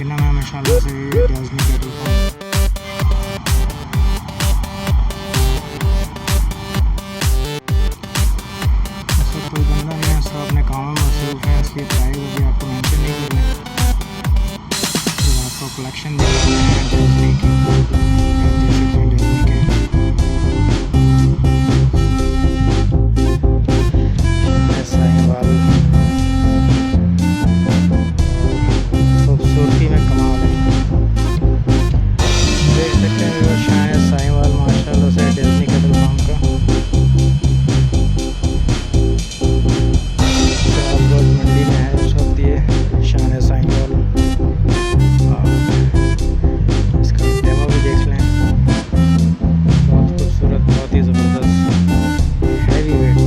Magnum है माशाल्लाह से डेज़नी पेट्रोल पंप। सब कोई बंदा नहीं है, सब अपने काम में मसरूफ़ है, इसलिए प्राइस अभी आपको मेंशन नहीं करना है। तो आपको कलेक्शन दिखा रहे हैं डेज़नी की, आप देख सकते हैं डेज़नी के साहिवाल खूबसूरती में कमाल है। देख सकते हैं वो शायद साहिवाल माशाल्लाह से डेज़नी कैटल फार्म का सियालकोट मंडी में है इस वक्त ये शान साहिवाल। इसका डेमो भी देख लें, बहुत खूबसूरत, बहुत ही ज़बरदस्त, हैवी वेट।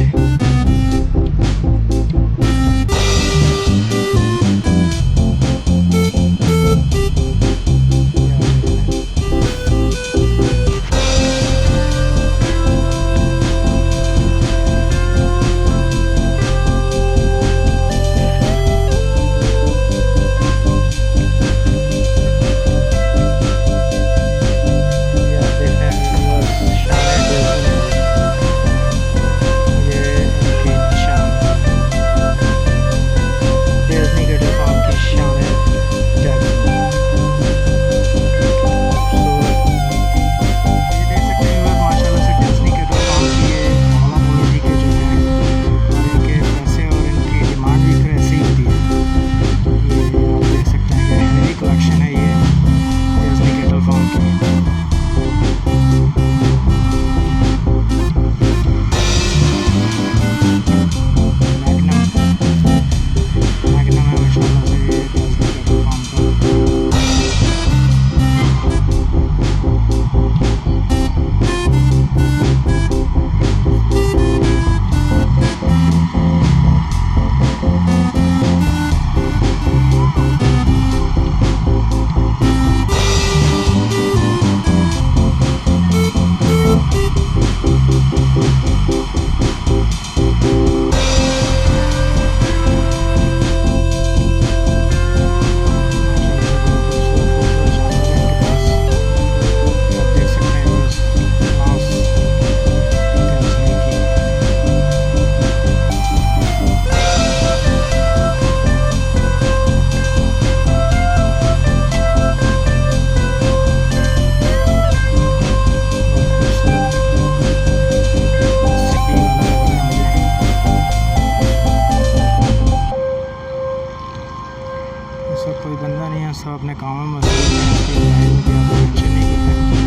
सब कोई बंदा नहीं है, सब अपने काम में मसरूफ़ है, इसलिए प्राइस अभी आपको मेंशन नहीं करना है।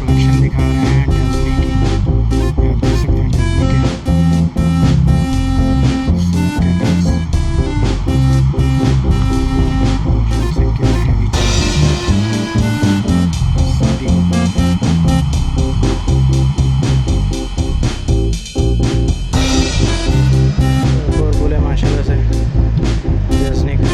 कलेक्शन दिखा रहे हैं डेज़नी की, आप देख सकते हैं डेज़नी के खूबसूरत कैटल्स, जैसे कि हैवी और बोले माशाल्लाह से डेज़नी का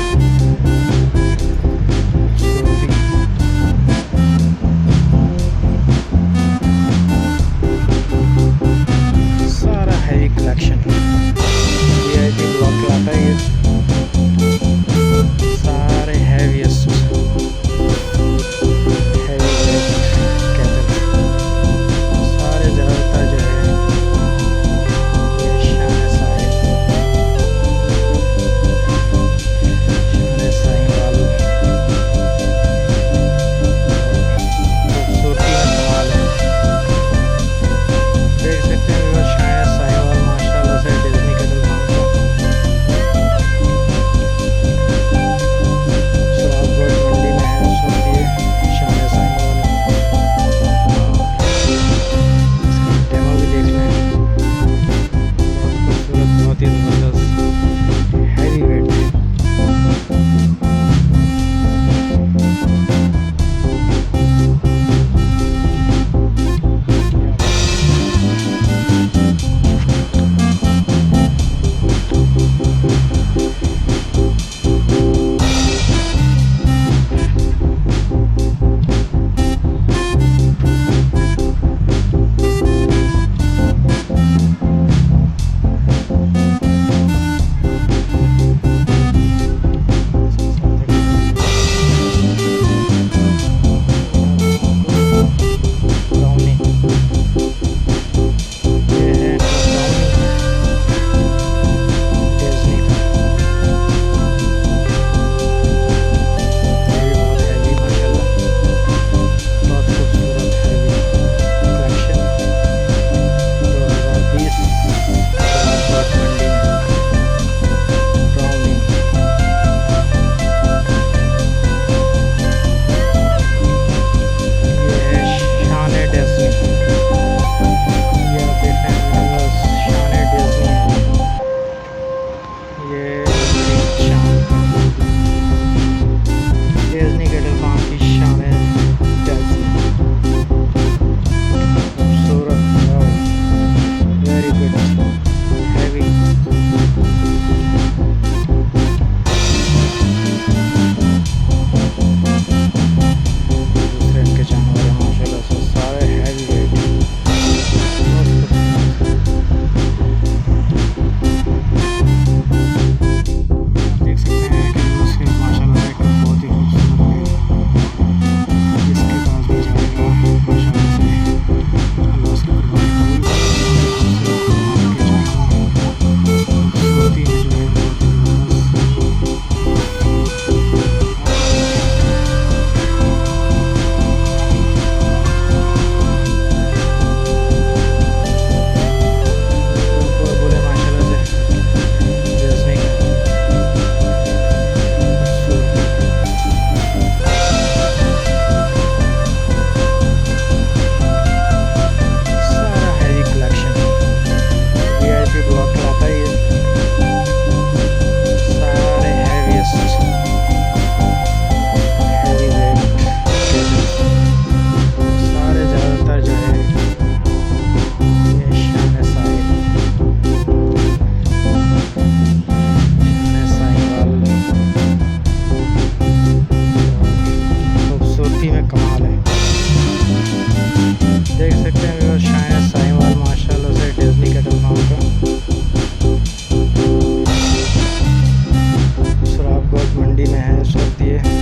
मंडी में है इस वक्त ये।